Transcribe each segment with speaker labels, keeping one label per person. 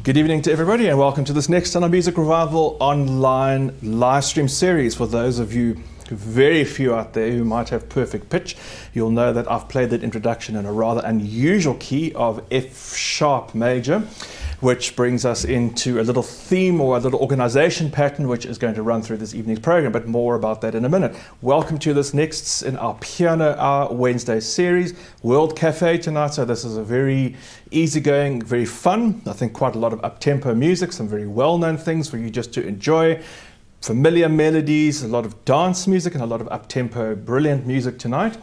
Speaker 1: Good evening to everybody and welcome to this next Tango Music Revival online live stream series. For those of you, very few out there who might have perfect pitch, you'll know that I've played that introduction in a rather unusual key of F sharp major, which brings us into a little theme or a little organization pattern which is going to run through this evening's program, but more about that in a minute. Welcome to this next in our Piano Hour Wednesday series, World Café tonight. So this is a very easygoing, very fun, I think quite a lot of up-tempo music, some very well-known things for you just to enjoy. Familiar melodies, a lot of dance music and a lot of up-tempo, brilliant music tonight.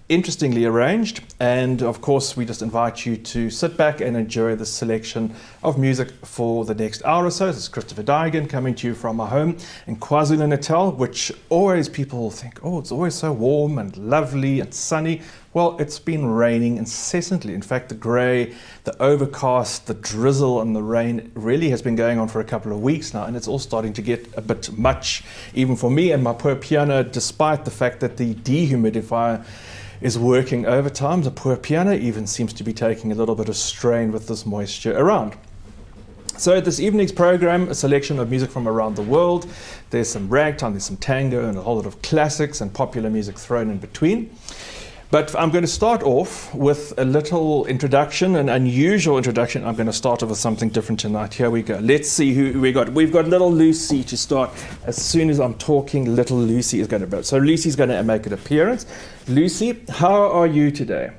Speaker 1: Interestingly arranged, and of course we just invite you to sit back and enjoy the selection of music for the next hour or so. This is Christopher Daigan coming to you from my home in KwaZulu-Natal, which always people think, oh, it's always so warm and lovely and sunny. Well, it's been raining incessantly. In fact, the grey, the overcast, the drizzle and the rain really has been going on for a couple of weeks now, and it's all starting to get a bit much, even for me and my poor piano, despite the fact that the dehumidifier is working overtime. The poor piano even seems to be taking a little bit of strain with this moisture around. So this evening's program, a selection of music from around the world. There's some ragtime, there's some tango and a whole lot of classics and popular music thrown in between. But I'm going to start off with a little introduction, an unusual introduction. I'm going to start off with something different tonight. Here we go. Let's see who we got. We've got little Lucy to start. As soon as I'm talking, little Lucy is going to be. So Lucy's going to make an appearance. Lucy, how are you today?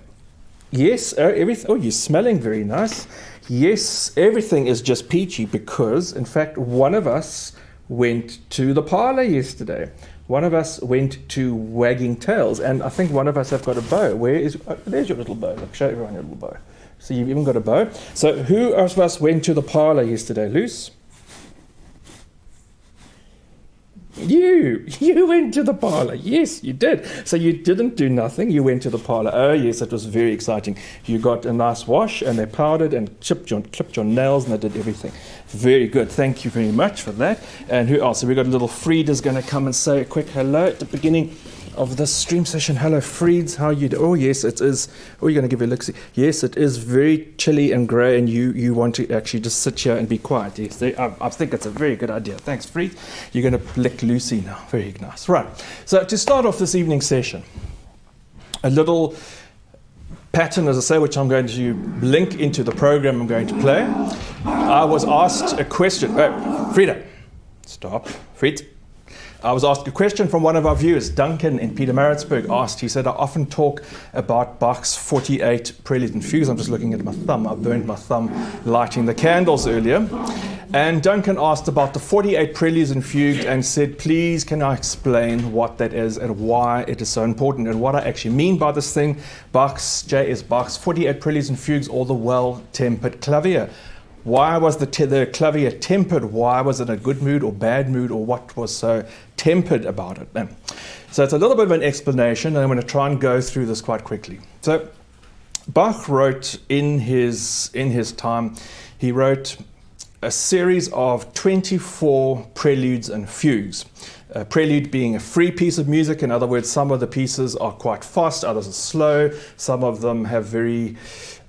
Speaker 1: Yes, everything. Oh, you're smelling very nice. Yes, everything is just peachy because, in fact, one of us went to the parlor yesterday. One of us went to Wagging Tails, and I think one of us have got a bow. Where is? There's your little bow. Look, show everyone your little bow. So you've even got a bow. So who of us went to the parlor yesterday, Luce? You went to the parlor. Yes, you did. So you didn't do nothing. You went to the parlor. Oh, yes, it was very exciting. You got a nice wash, and they powdered and clipped your nails, and they did everything. Very good. Thank you very much for that. And who else? So we got a little Frieda's going to come and say a quick hello at the beginning of this stream session. Hello, Frieds. How are you doing? Oh, yes, it is. Oh, you're going to give a look. Yes, it is very chilly and grey, and you want to actually just sit here and be quiet. Yes, I think it's a very good idea. Thanks, Fried. You're going to lick Lucy now. Very nice. Right. So to start off this evening session, a little pattern, as I say, which I'm going to link into the program I'm going to play. I was asked a question. Oh, Frida, stop. Fried. I was asked a question from one of our viewers, Duncan in Pietermaritzburg asked, he said, I often talk about Bach's 48 Preludes and Fugues. I'm just looking at my thumb. I burned my thumb lighting the candles earlier. And Duncan asked about the 48 Preludes and Fugues and said, please can I explain what that is and why it is so important and what I actually mean by this thing, J.S. Bach's 48 Preludes and Fugues, or the well-tempered clavier. Why was the clavier tempered? Why was it in a good mood or bad mood, or what was so tempered about it? So it's a little bit of an explanation, and I'm going to try and go through this quite quickly. So Bach wrote in his time, he wrote a series of 24 preludes and fugues. A prelude being a free piece of music. In other words, some of the pieces are quite fast, others are slow. Some of them have very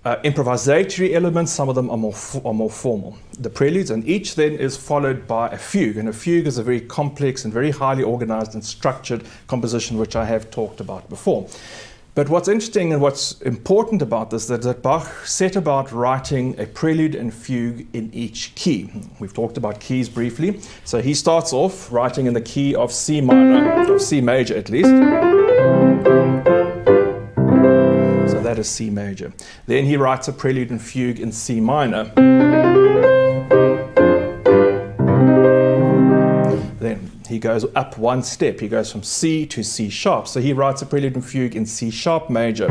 Speaker 1: improvisatory elements, some of them are more formal. The preludes, and each then is followed by a fugue, and a fugue is a very complex and very highly organized and structured composition, which I have talked about before. But what's interesting and what's important about this is that Bach set about writing a prelude and fugue in each key. We've talked about keys briefly. So he starts off writing in the key of C minor, or C major at least. So that is C major. Then he writes a prelude and fugue in C minor. Then he goes up one step. He goes from C to C sharp. So he writes a prelude and fugue in C sharp major.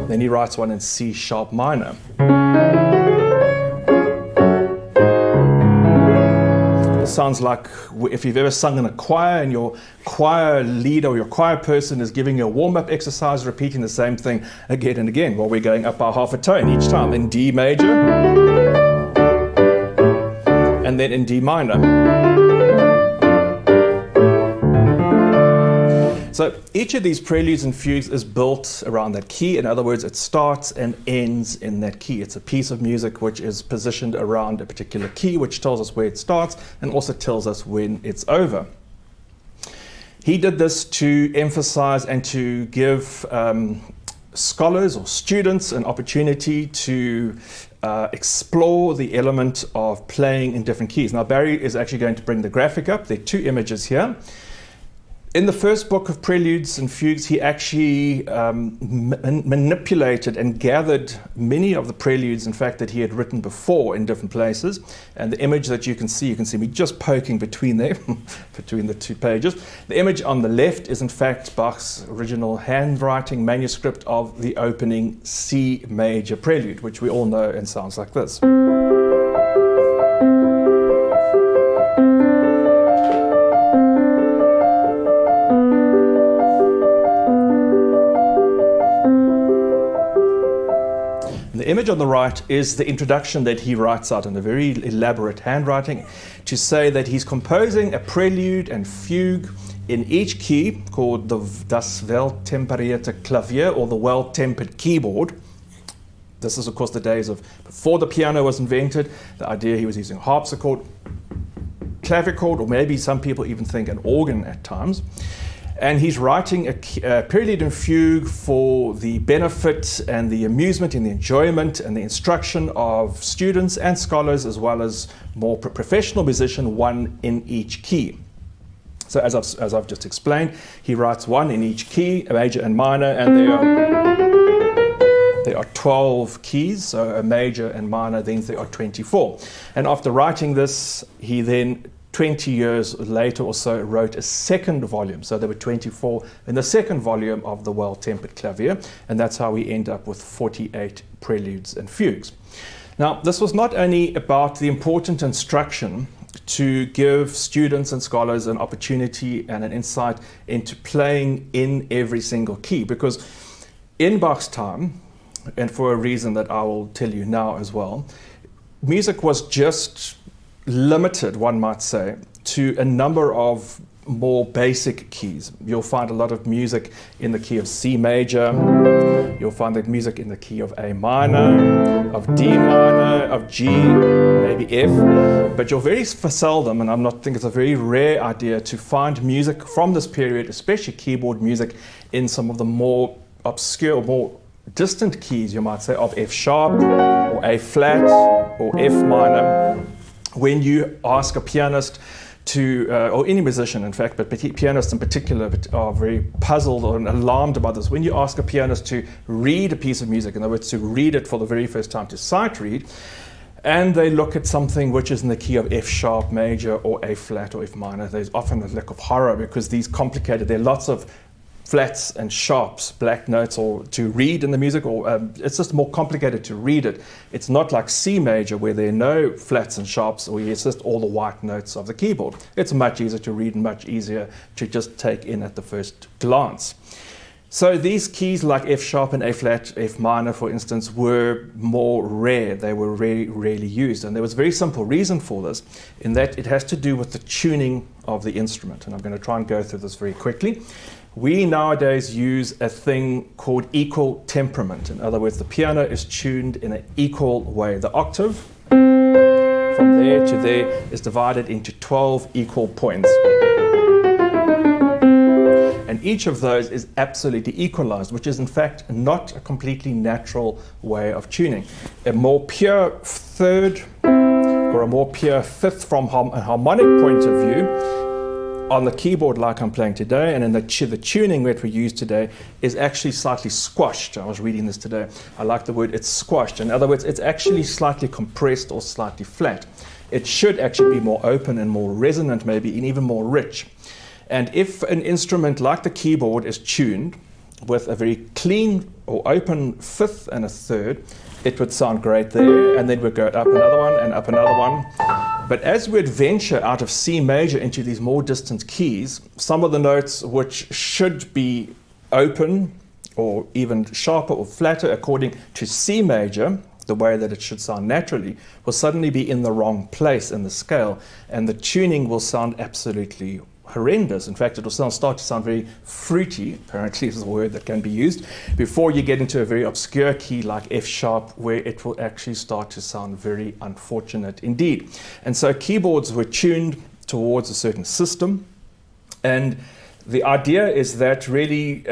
Speaker 1: Then he writes one in C sharp minor. Sounds like if you've ever sung in a choir and your choir leader or your choir person is giving you a warm-up exercise, repeating the same thing again and again. Well, we're going up by half a tone each time in D major and then in D minor. So each of these preludes and fugues is built around that key. In other words, it starts and ends in that key. It's a piece of music which is positioned around a particular key, which tells us where it starts and also tells us when it's over. He did this to emphasize and to give scholars or students an opportunity to explore the element of playing in different keys. Now Barry is actually going to bring the graphic up. There are two images here. In the first book of Preludes and Fugues, he actually manipulated and gathered many of the preludes, in fact, that he had written before in different places. And the image that you can see me just poking between them, between the two pages. The image on the left is, in fact, Bach's original handwriting manuscript of the opening C major prelude, which we all know and sounds like this. The image on the right is the introduction that he writes out in a very elaborate handwriting to say that he's composing a prelude and fugue in each key called das Welttemperierte Klavier, or the well-tempered keyboard. This is, of course, the days of before the piano was invented. The idea he was using a harpsichord, clavichord, or maybe some people even think an organ at times. And he's writing a prelude and fugue for the benefit and the amusement and the enjoyment and the instruction of students and scholars, as well as more professional musicians, one in each key. So as I've just explained, he writes one in each key, a major and minor, and there are 12 keys, so a major and minor, then there are 24. And after writing this, he then 20 years later or so wrote a second volume. So there were 24 in the second volume of the Well-Tempered Clavier, and that's how we end up with 48 preludes and fugues. Now, this was not only about the important instruction to give students and scholars an opportunity and an insight into playing in every single key, because in Bach's time, and for a reason that I will tell you now as well, music was just limited, one might say, to a number of more basic keys. You'll find a lot of music in the key of C major, you'll find that music in the key of A minor, of D minor, of G, maybe F, but you're very seldom, and I think it's a very rare idea to find music from this period, especially keyboard music, in some of the more obscure, more distant keys, you might say, of F sharp, or A flat, or F minor. When you ask a pianist to, or any musician in fact, but pianists in particular are very puzzled or alarmed about this. When you ask a pianist to read a piece of music, in other words, to read it for the very first time, to sight read, and they look at something which is in the key of F sharp major or A flat or F minor, there's often a look of horror, because these complicated, there are lots of flats and sharps, black notes, or to read in the music, or it's just more complicated to read it. It's not like C major where there are no flats and sharps, or it's just all the white notes of the keyboard. It's much easier to read and much easier to just take in at the first glance. So these keys like F sharp and A flat, F minor, for instance, were more rare. They were very rarely used. And there was a very simple reason for this, in that it has to do with the tuning of the instrument. And I'm going to try and go through this very quickly. We nowadays use a thing called equal temperament. In other words, the piano is tuned in an equal way. The octave from there to there is divided into 12 equal points. And each of those is absolutely equalized, which is in fact not a completely natural way of tuning. A more pure third or a more pure fifth from a harmonic point of view on the keyboard like I'm playing today, and in the tuning that we use today, is actually slightly squashed. I was reading this today. I like the word, it's squashed. In other words, it's actually slightly compressed or slightly flat. It should actually be more open and more resonant, maybe, and even more rich. And if an instrument like the keyboard is tuned with a very clean or open fifth and a third, it would sound great there, and then we'd go up another one and up another one. But as we'd venture out of C major into these more distant keys, some of the notes which should be open or even sharper or flatter according to C major, the way that it should sound naturally, will suddenly be in the wrong place in the scale, and the tuning will sound absolutely horrendous. In fact, it will start to sound very fruity, apparently is a word that can be used, before you get into a very obscure key like F sharp, where it will actually start to sound very unfortunate indeed. And so keyboards were tuned towards a certain system, and the idea is that really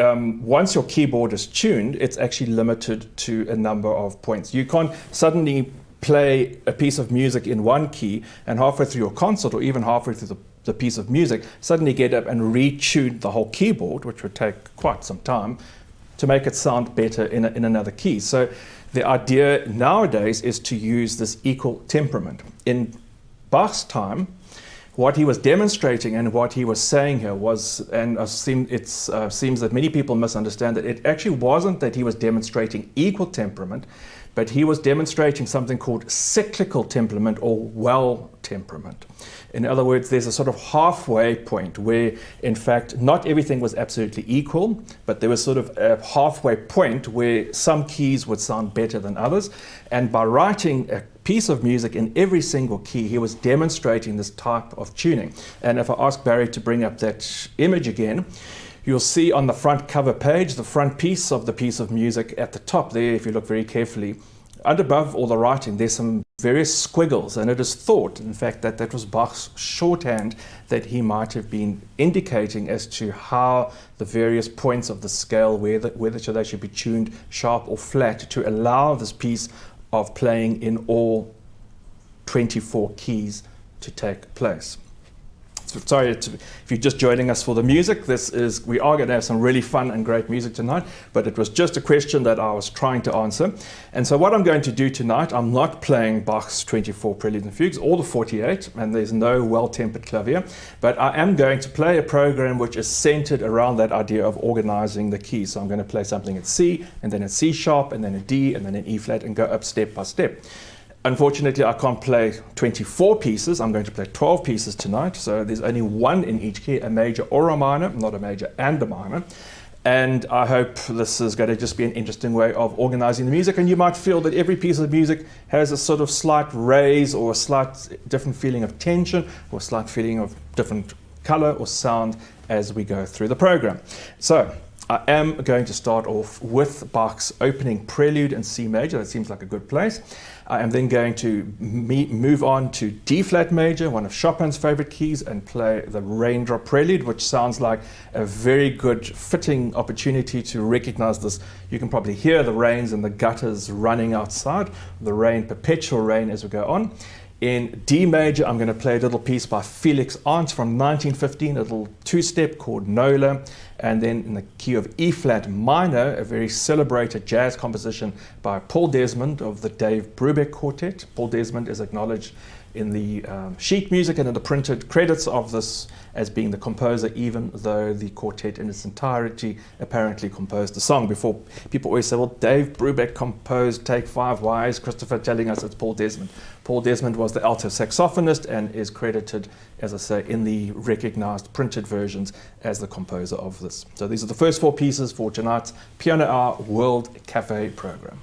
Speaker 1: once your keyboard is tuned, it's actually limited to a number of points. You can't suddenly play a piece of music in one key and halfway through your concert, or even halfway through the piece of music, suddenly get up and retune the whole keyboard, which would take quite some time, to make it sound better in another key. So the idea nowadays is to use this equal temperament. In Bach's time, what he was demonstrating and what he was saying here was, and it seems that many people misunderstand that it actually wasn't that he was demonstrating equal temperament, but he was demonstrating something called cyclical temperament or well temperament. In other words, there's a sort of halfway point where, in fact, not everything was absolutely equal, but there was sort of a halfway point where some keys would sound better than others. And by writing a piece of music in every single key, he was demonstrating this type of tuning. And if I ask Barry to bring up that image again, you'll see on the front cover page, the front piece of the piece of music at the top there, if you look very carefully, and above all the writing, there's some various squiggles, and it is thought, in fact, that that was Bach's shorthand that he might have been indicating as to how the various points of the scale, whether they should be tuned sharp or flat, to allow this piece of playing in all 24 keys to take place. So sorry if you're just joining us for the music. We are going to have some really fun and great music tonight, but it was just a question that I was trying to answer. And so what I'm going to do tonight, I'm not playing Bach's 24 Preludes and Fugues or the 48, and there's no well-tempered clavier, but I am going to play a program which is centered around that idea of organizing the keys. So I'm going to play something at C, and then at C sharp, and then a D, and then an E flat, and go up step by step. Unfortunately, I can't play 24 pieces. I'm going to play 12 pieces tonight. So there's only one in each key, a major or a minor, not a major and a minor. And I hope this is going to just be an interesting way of organizing the music. And you might feel that every piece of music has a sort of slight raise or a slight different feeling of tension or a slight feeling of different color or sound as we go through the program. So I am going to start off with Bach's opening prelude in C major. That seems like a good place. I am then going to move on to D flat major, one of Chopin's favorite keys, and play the Raindrop Prelude, which sounds like a very good fitting opportunity to recognize this. You can probably hear the rains and the gutters running outside, the rain, perpetual rain as we go on. In D major, I'm going to play a little piece by Felix Arndt from 1915, a little two-step called Nola. And then in the key of E flat minor, a very celebrated jazz composition by Paul Desmond of the Dave Brubeck Quartet. Paul Desmond is acknowledged in the sheet music and in the printed credits of this as being the composer, even though the quartet in its entirety apparently composed the song. Before, people always say, well, Dave Brubeck composed Take Five. Why is Christopher telling us it's Paul Desmond? Paul Desmond was the alto saxophonist and is credited, as I say, in the recognized printed versions as the composer of this. So these are the first four pieces for tonight's Piano Hour World Café program.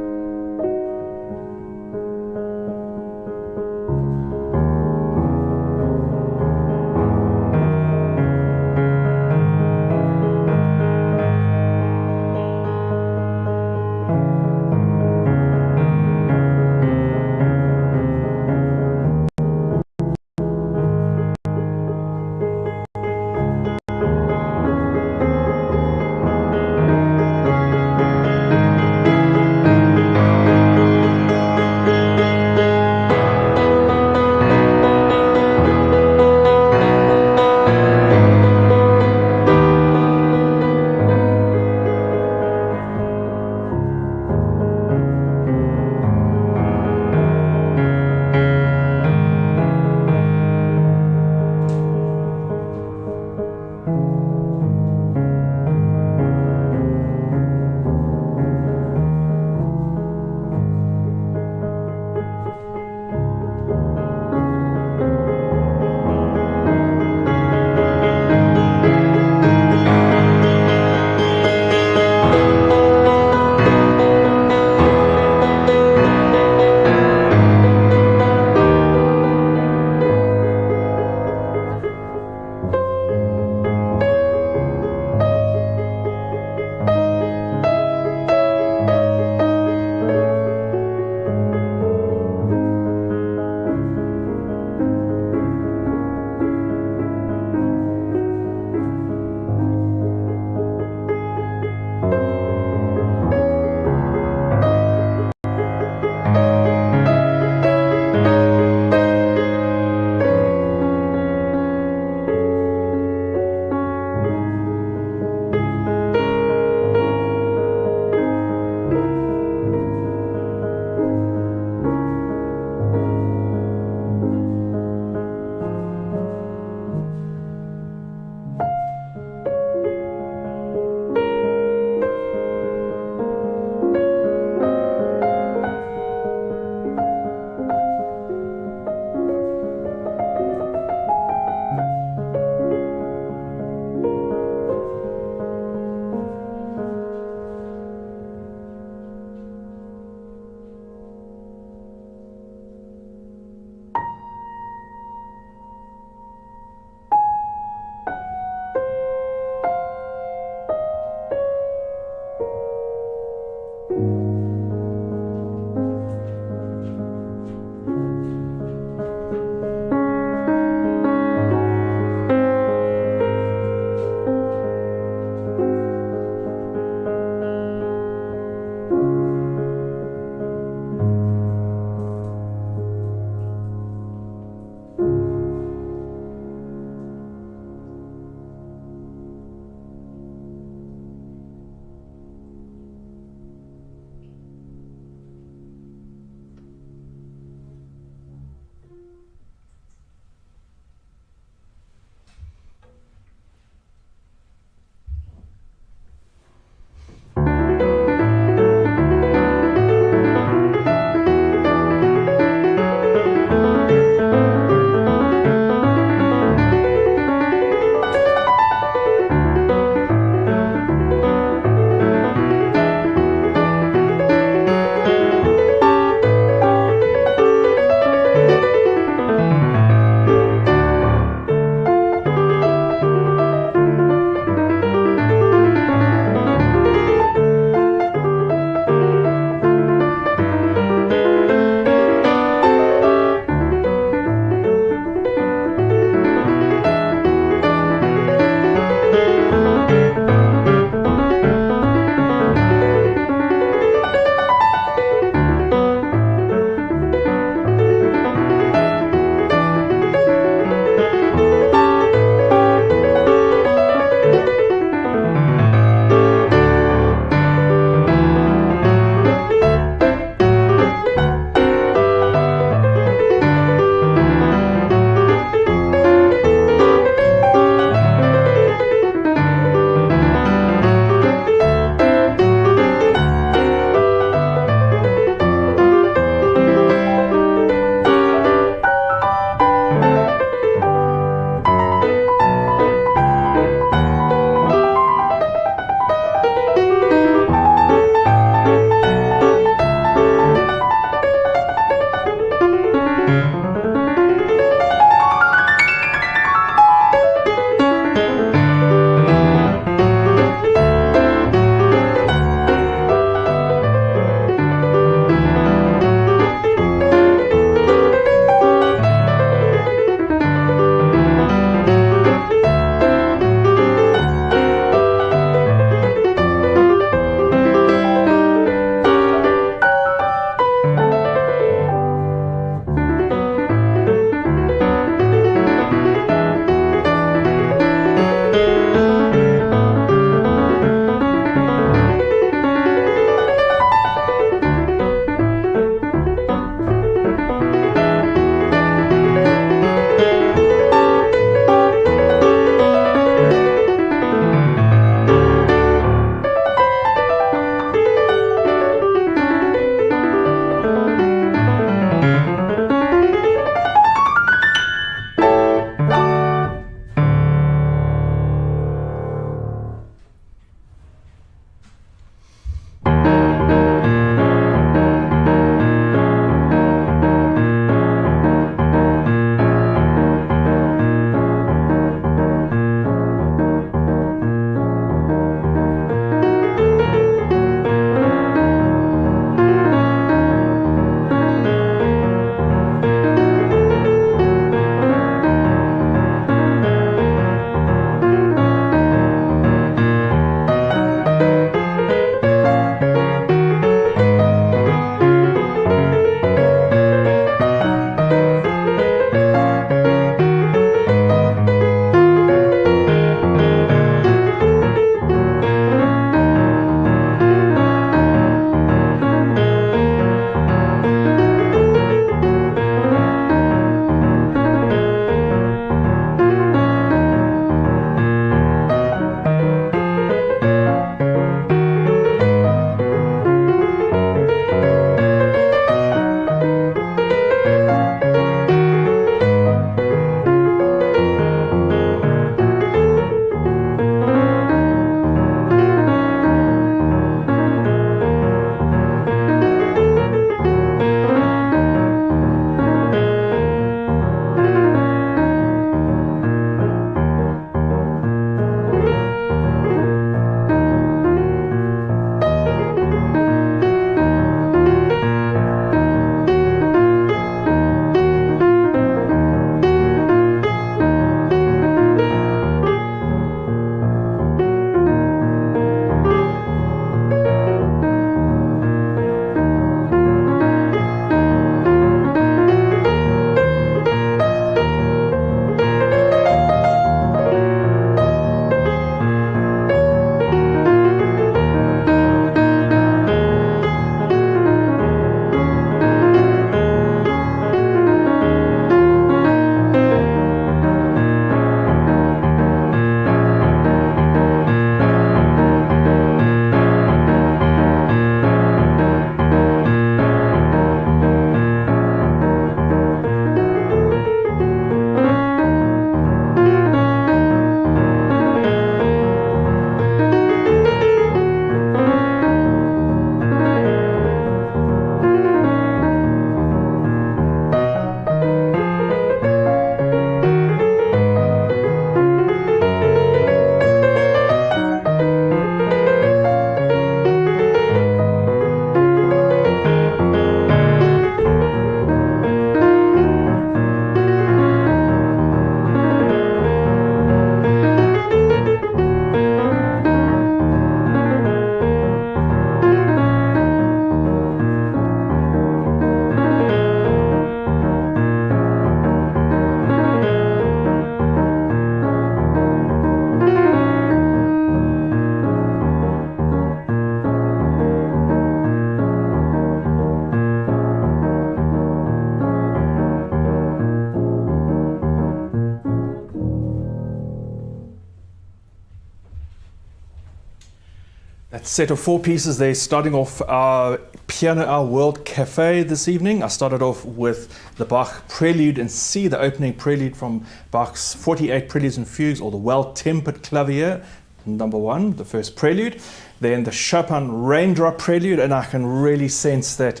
Speaker 1: That set of 4 pieces there, starting off our Piano Hour World Café this evening. I started off with the Bach Prelude in C, the opening prelude from Bach's 48 Preludes and Fugues, or the Well-Tempered Clavier, number 1, the first prelude. Then the Chopin Raindrop Prelude, and I can really sense that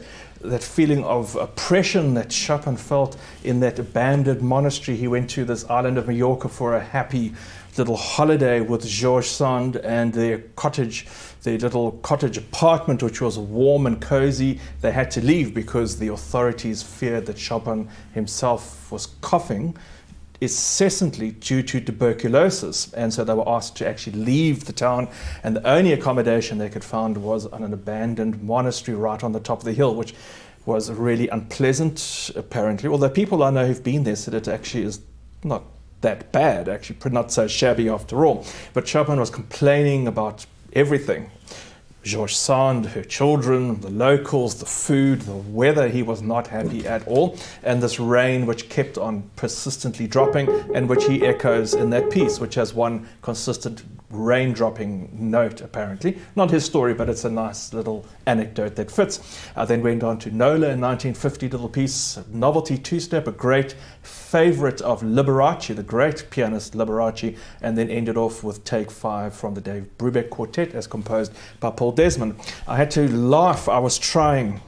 Speaker 1: feeling of oppression that Chopin felt in that abandoned monastery. He went to this island of Mallorca for a happy little holiday with Georges Sand and their little cottage apartment, which was warm and cozy. They had to leave because the authorities feared that Chopin himself was coughing incessantly due to tuberculosis, and so they were asked to actually leave the town, and the only accommodation they could find was on an abandoned monastery right on the top of the hill, which was really unpleasant apparently, although people I know who've been there said it actually is not that bad, actually not so shabby after all. But Chopin was complaining about everything. Georges Sand, her children, the locals, the food, the weather. He was not happy at all. And this rain which kept on persistently dropping, and which he echoes in that piece, which has one consistent rain dropping note apparently. Not his story, but it's a nice little anecdote that fits. I then went on to Nola in 1950, little piece, novelty 2-step, a great favorite of Liberace, the great pianist Liberace, and then ended off with Take 5 from the Dave Brubeck Quartet as composed by Paul Desmond. I had to laugh. I was trying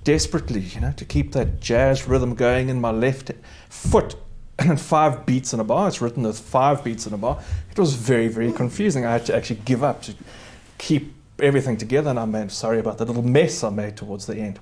Speaker 1: desperately, to keep that jazz rhythm going in my left foot. And 5 beats in a bar. It's written as 5 beats in a bar. It was very, very confusing. I had to actually give up to keep everything together, and I'm sorry about the little mess I made towards the end.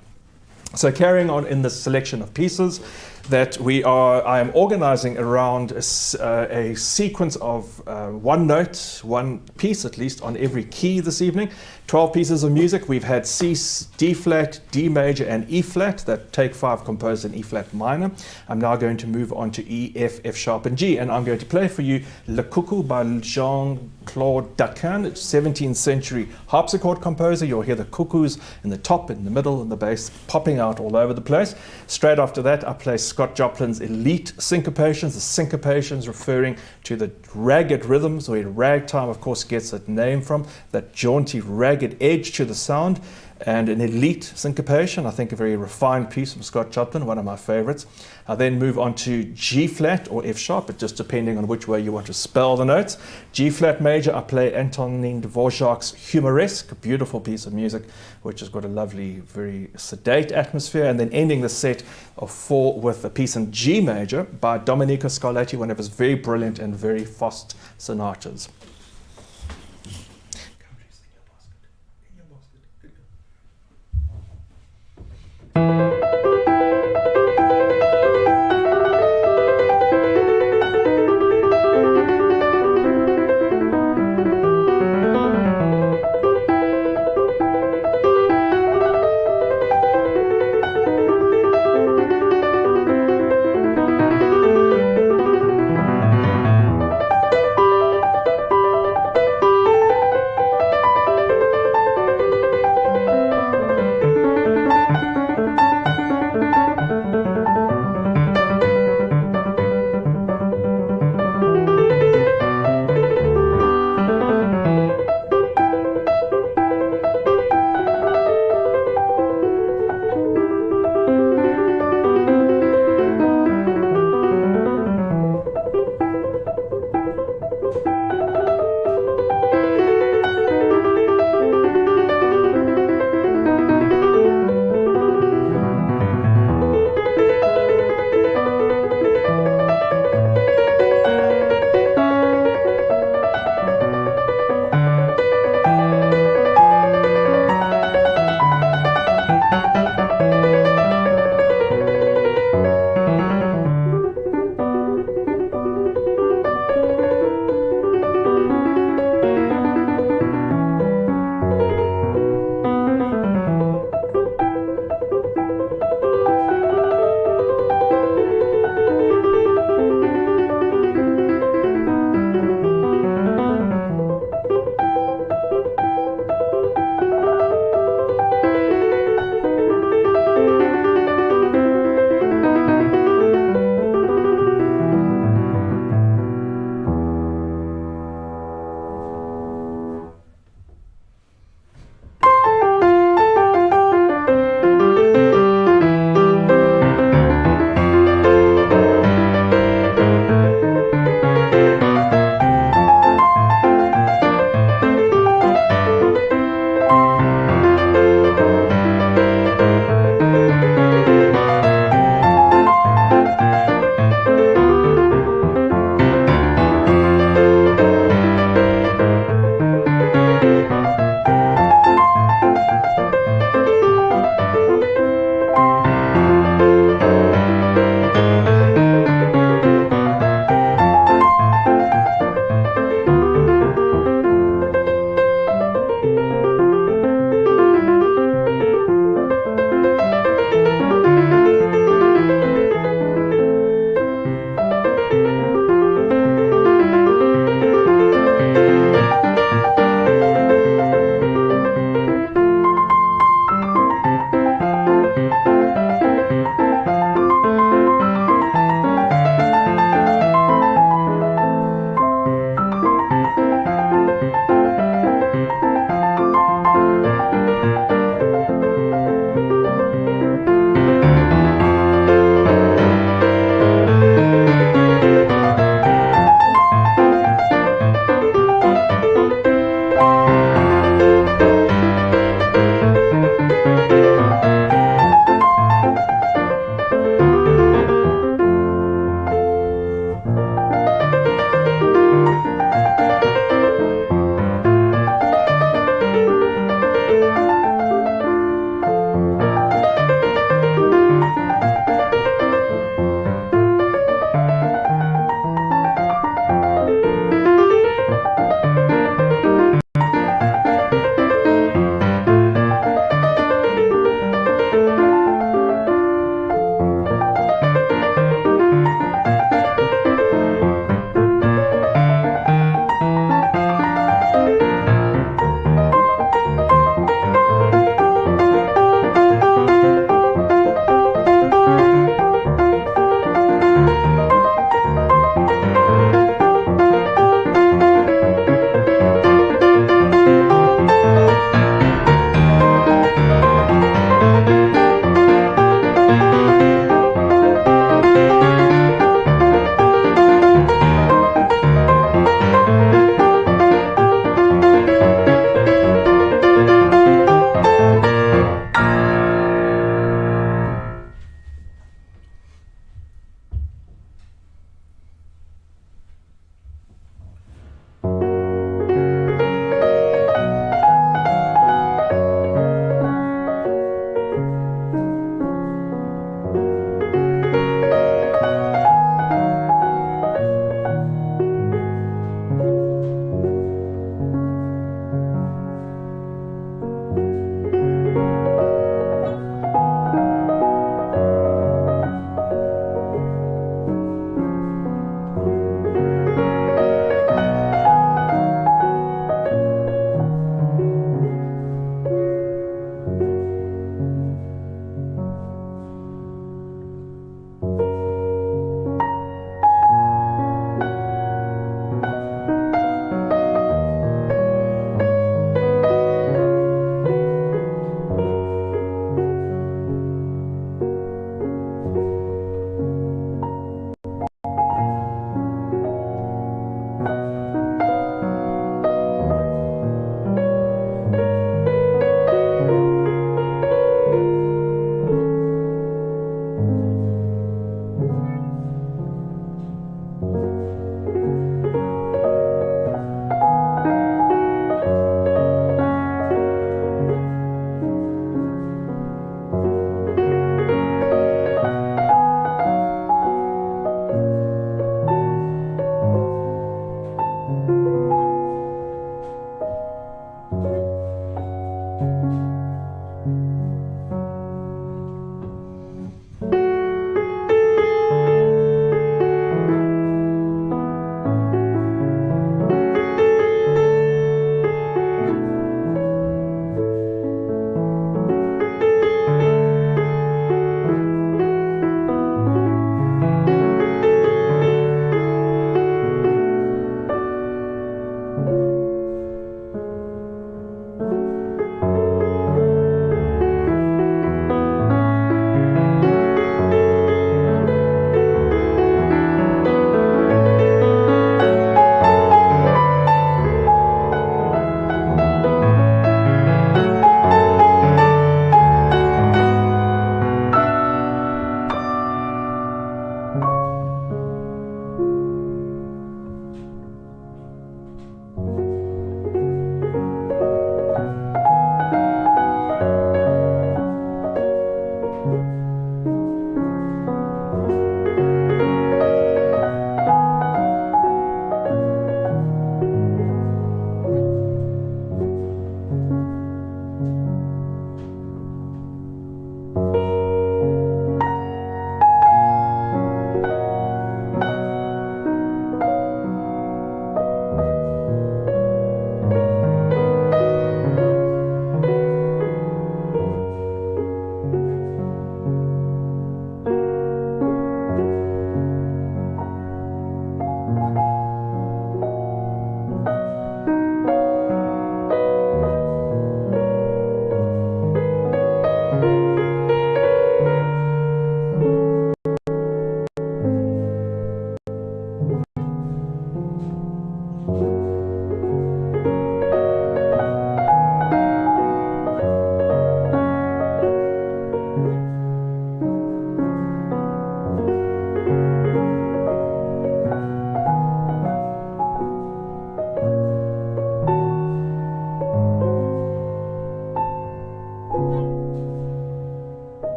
Speaker 1: So carrying on in this selection of pieces that I am organizing around a sequence of 1 note, 1 piece at least on every key this evening. 12 pieces of music. We've had C, D flat, D major, and E flat, that Take 5 composed in E flat minor. I'm now going to move on to E, F, F sharp, and G, and I'm going to play for you Le Coucou by Jean-Claude Daquin, a 17th century harpsichord composer. You'll hear the cuckoos in the top, in the middle, and the bass popping out all over the place. Straight after that, I play Scott Joplin's Elite Syncopations, the syncopations referring to the ragged rhythms, where ragtime, of course, gets its name from, that jaunty, ragged edge to the sound. And an elite syncopation, I think a very refined piece from Scott Joplin, one of my favorites. I then move on to G flat or F sharp, but just depending on which way you want to spell the notes. G flat major, I play Antonin Dvorak's Humoresque, a beautiful piece of music, which has got a lovely, very sedate atmosphere. And then ending the set of 4 with a piece in G major by Domenico Scarlatti, one of his very brilliant and very fast sonatas.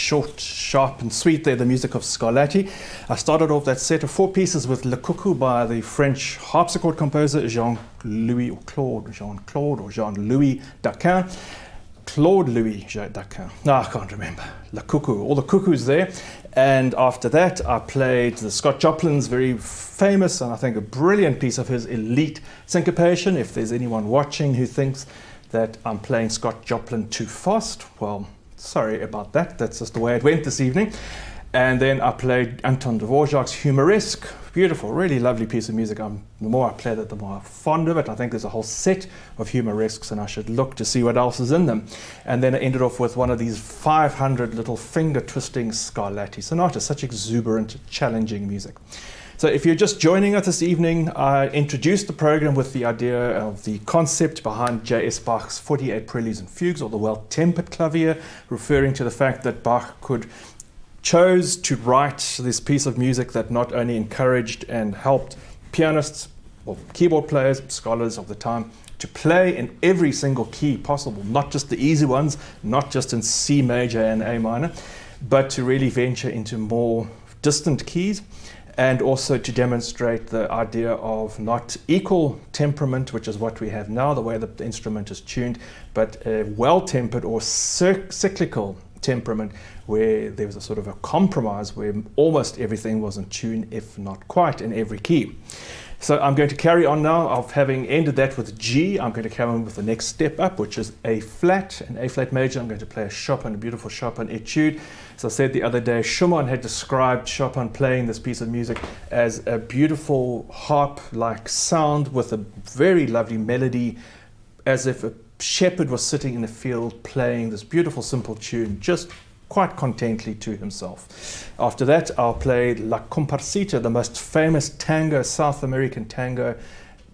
Speaker 1: short, sharp and sweet there, the music of Scarlatti. I started off that set of 4 pieces with Le Coucou by the French harpsichord composer Jean-Louis Daquin. Claude Louis Daquin. No, I can't remember. Le Coucou, all the cuckoos there. And after that, I played the Scott Joplin's very famous and I think a brilliant piece of his Elite Syncopation. If there's anyone watching who thinks that I'm playing Scott Joplin too fast, well, sorry about that. That's just the way it went this evening. And then I played Anton Dvorak's Humoresque. Beautiful, really lovely piece of music. The more I play that, the more I'm fond of it. I think there's a whole set of Humoresques, and I should look to see what else is in them. And then I ended off with one of these 500 little finger-twisting Scarlatti sonatas, such exuberant, challenging music. So if you're just joining us this evening, I introduced the program with the idea of the concept behind J.S. Bach's 48 Preludes and Fugues, or the well-tempered clavier, referring to the fact that Bach chose to write this piece of music that not only encouraged and helped pianists or keyboard players, scholars of the time, to play in every single key possible, not just the easy ones, not just in C major and A minor, but to really venture into more distant keys, and also to demonstrate the idea of not equal temperament, which is what we have now, the way that the instrument is tuned, but a well-tempered or cyclical temperament, where there was a sort of a compromise where almost everything was in tune, if not quite in every key. So I'm going to carry on now. Of having ended that with G, I'm going to carry on with the next step up, which is A flat, an A flat major. I'm going to play a Chopin, a beautiful Chopin etude. As I said the other day, Schumann had described Chopin playing this piece of music as a beautiful harp-like sound with a very lovely melody, as if a shepherd was sitting in a field playing this beautiful simple tune, just quite contently to himself. After that, I'll play La Comparsita, the most famous tango, South American tango,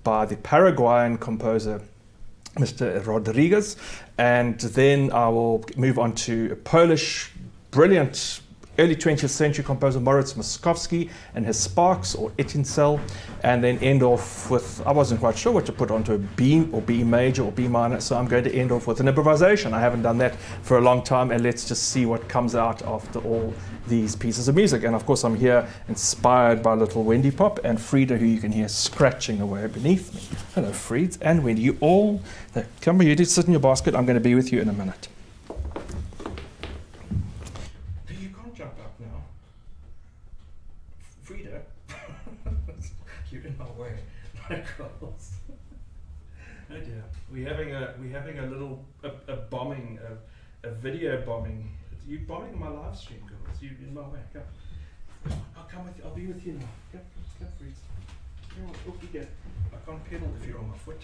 Speaker 1: by the Paraguayan composer Mr. Rodriguez. And then I will move on to a Polish, brilliant early 20th century composer Moritz Moszkowski and his Sparks or Etincelle, and then end off with, I wasn't quite sure what to put onto a B or B major or B minor, so I'm going to end off with an improvisation. I haven't done that for a long time, and let's just see what comes out after all these pieces of music. And of course I'm here inspired by little Wendy Pop and Frida, who you can hear scratching away beneath me. Hello Fried and Wendy, you all, come here, you sit in your basket, I'm going to be with you in a minute. Frida, you're in my way. My girls. Oh dear. We're having a little bombing, a video bombing. You bombing my live stream, girls. You're in my way. Come. I'll come with you. I'll be with you now. Come, Frida. Come on, off you go. I can't pedal if you're on my foot.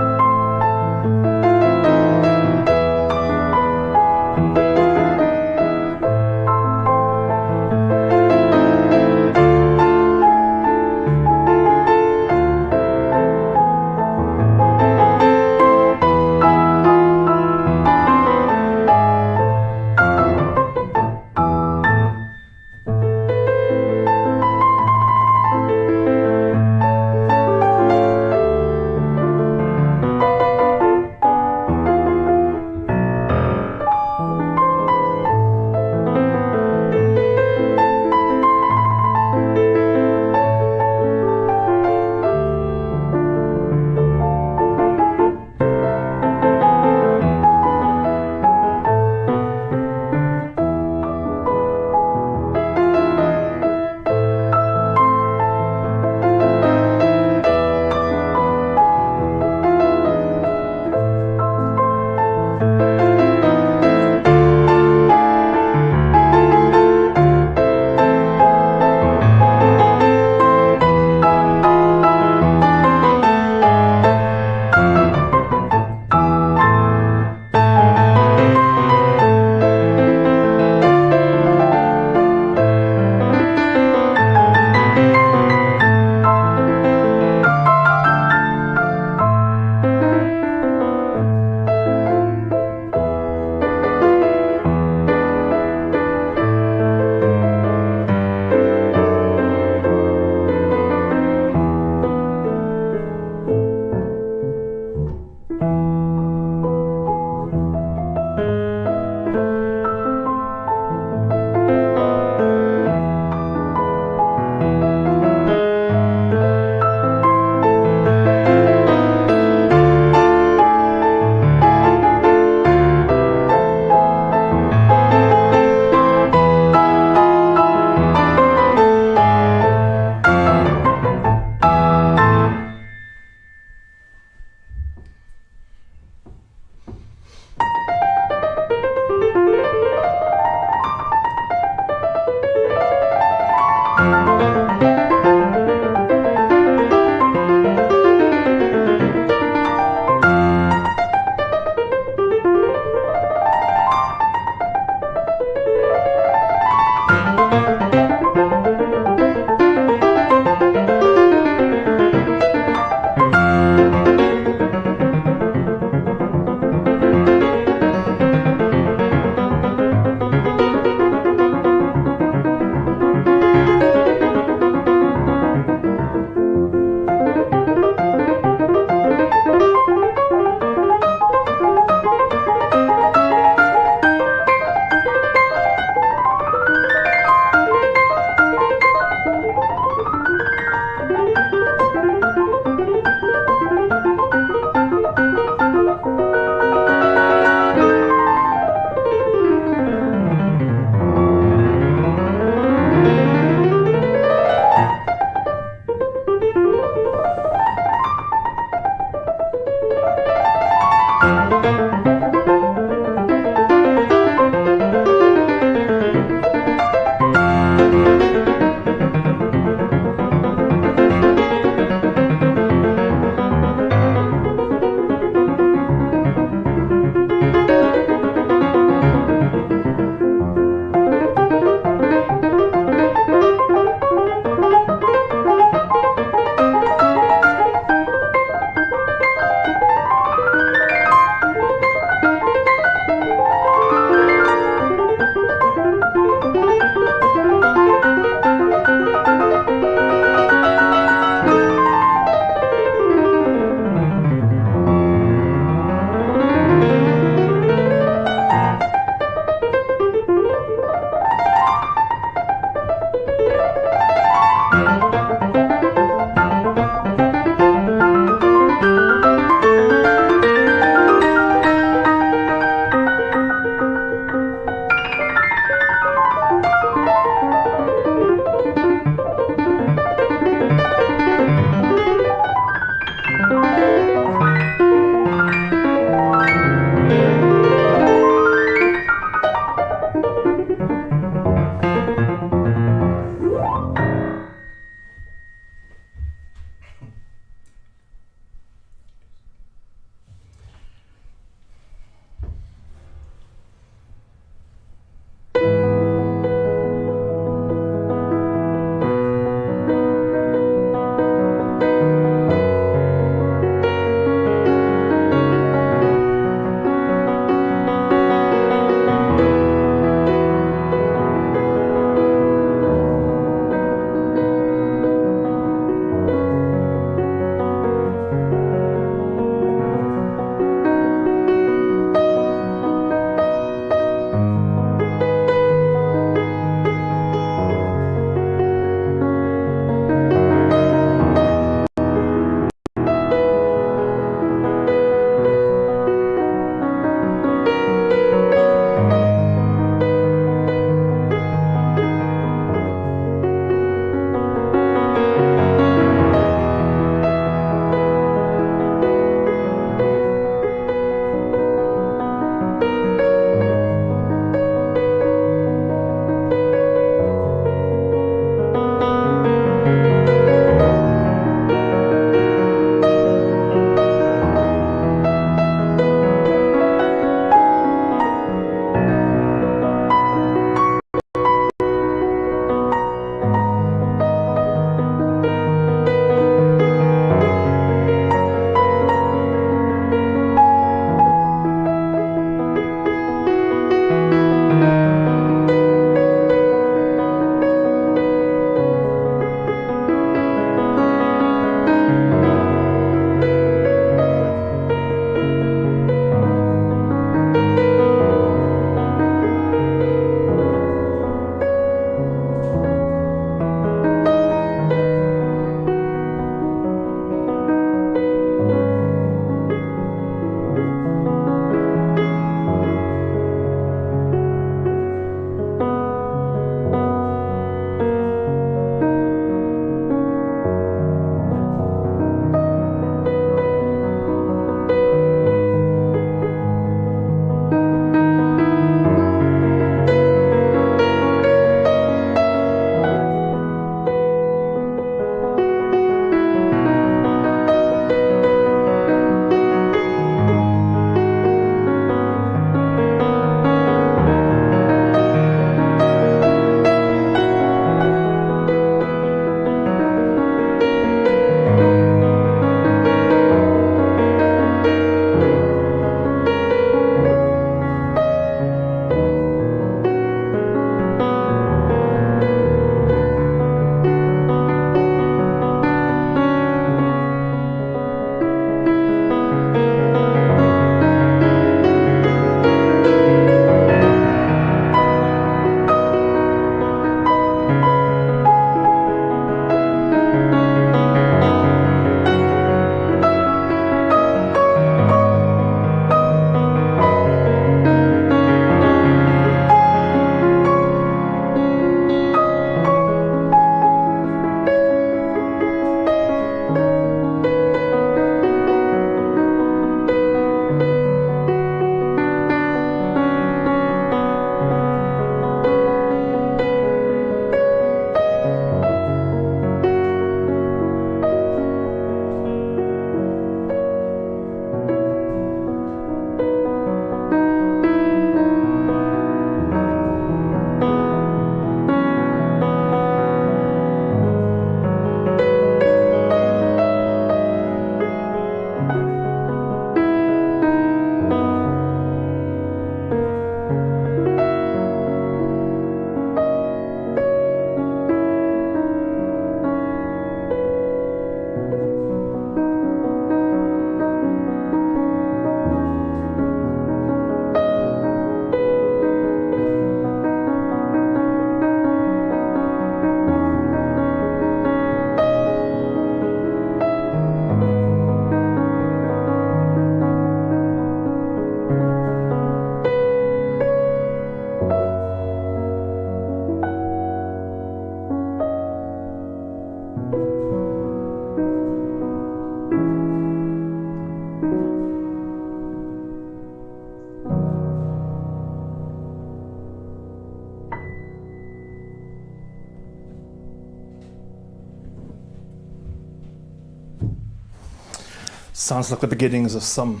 Speaker 1: Sounds like the beginnings of some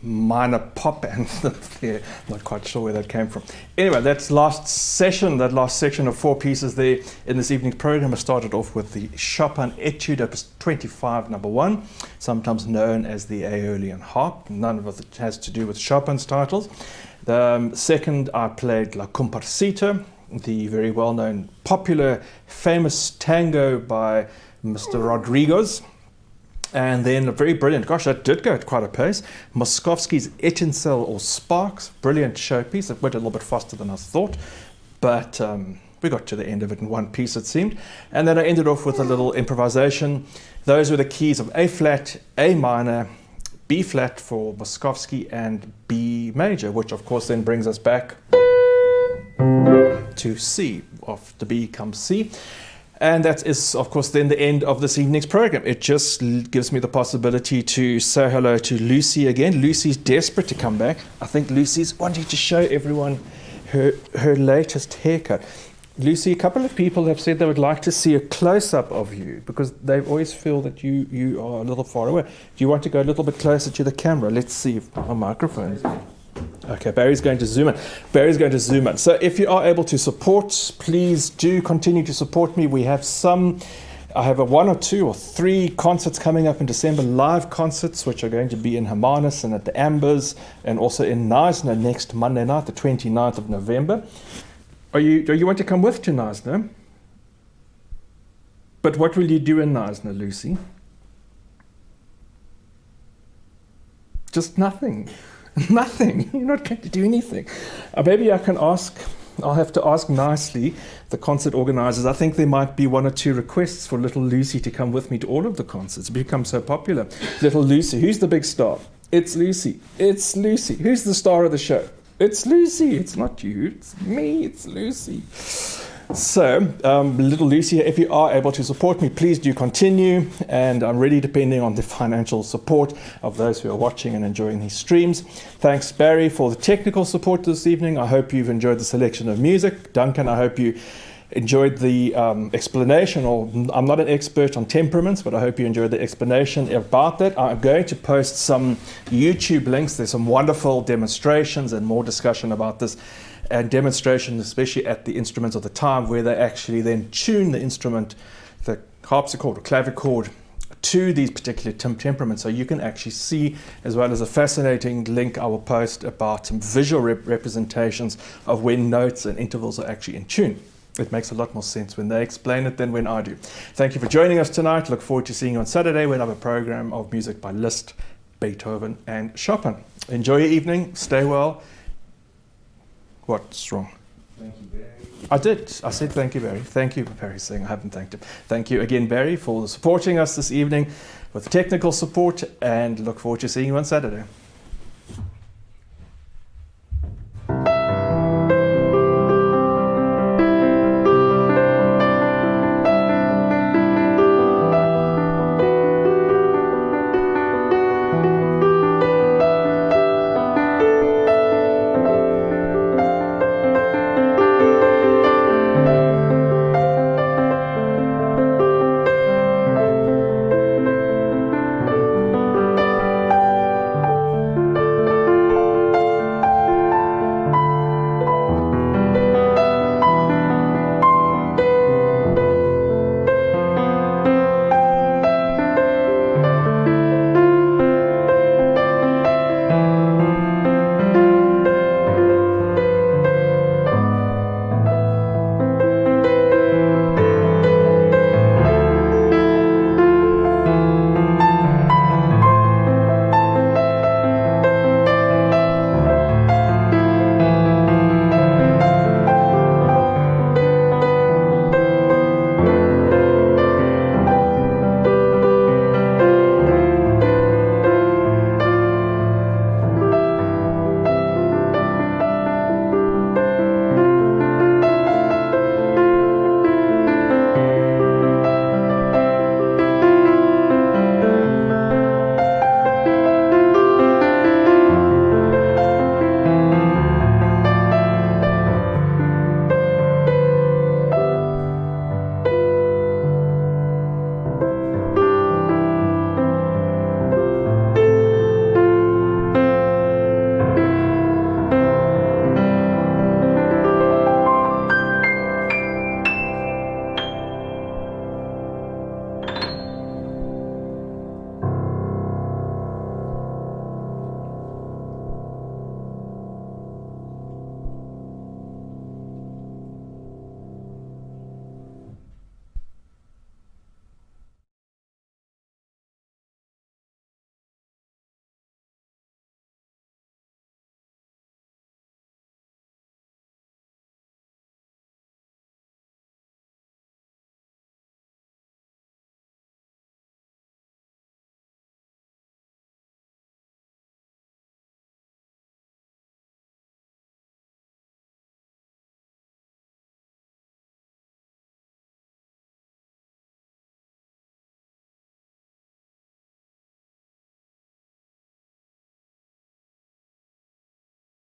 Speaker 1: minor pop anthem there. Not quite sure where that came from. Anyway, that last section of 4 pieces there in this evening's program, I started off with the Chopin Etude, Opus 25, number 1, sometimes known as the Aeolian Harp. None of it has to do with Chopin's titles. The second, I played La Comparsita, the very well-known, popular, famous tango by Mr. Rodriguez. And then a very brilliant, gosh, that did go at quite a pace, Moszkowski's Etincelle or Sparks, brilliant showpiece. It went a little bit faster than I thought, but we got to the end of it in one piece, it seemed. And then I ended off with a little improvisation. Those were the keys of A flat, A minor, B flat for Moszkowski, and B major, which of course then brings us back to C. After B comes C. And that is, of course, then the end of this evening's program. It just gives me the possibility to say hello to Lucy again. Lucy's desperate to come back. I think Lucy's wanting to show everyone her latest haircut. Lucy, a couple of people have said they would like to see a close-up of you because they always feel that you are a little far away. Do you want to go a little bit closer to the camera? Let's see if our microphone's... Okay, Barry's going to zoom in. So if you are able to support, please do continue to support me. I have 1 or 2 or 3 concerts coming up in December, live concerts, which are going to be in Hermanus and at the Ambers, and also in Knysna next Monday night, the 29th of November. Do you want to come with to Knysna? But what will you do in Knysna, Lucy? Just nothing. Nothing. You're not going to do anything. Maybe I'll have to ask nicely the concert organizers. I think there might be 1 or 2 requests for little Lucy to come with me to all of the concerts. It's become so popular. Little Lucy. Who's the big star? It's Lucy. It's Lucy. Who's the star of the show? It's Lucy. It's not you. It's me. It's Lucy. So, little Lucy, if you are able to support me, please do continue. And I'm really depending on the financial support of those who are watching and enjoying these streams. Thanks, Barry, for the technical support this evening. I hope you've enjoyed the selection of music. Duncan, I hope you enjoyed the explanation. I'm not an expert on temperaments, but I hope you enjoyed the explanation about that. I'm going to post some YouTube links. There's some wonderful demonstrations and more discussion about this. And demonstrations, especially at the instruments of the time, where they actually then tune the instrument, the harpsichord or clavichord, to these particular temperaments. So you can actually see, as well as a fascinating link I will post about some visual representations of when notes and intervals are actually in tune. It makes a lot more sense when they explain it than when I do. Thank you for joining us tonight. Look forward to seeing you on Saturday when I have a program of music by Liszt, Beethoven and Chopin. Enjoy your evening. Stay well. What's wrong?
Speaker 2: Thank you, Barry.
Speaker 1: I did. I said thank you, Barry. Thank you, Barry, saying I haven't thanked him. Thank you again, Barry, for supporting us this evening with technical support, and look forward to seeing you on Saturday.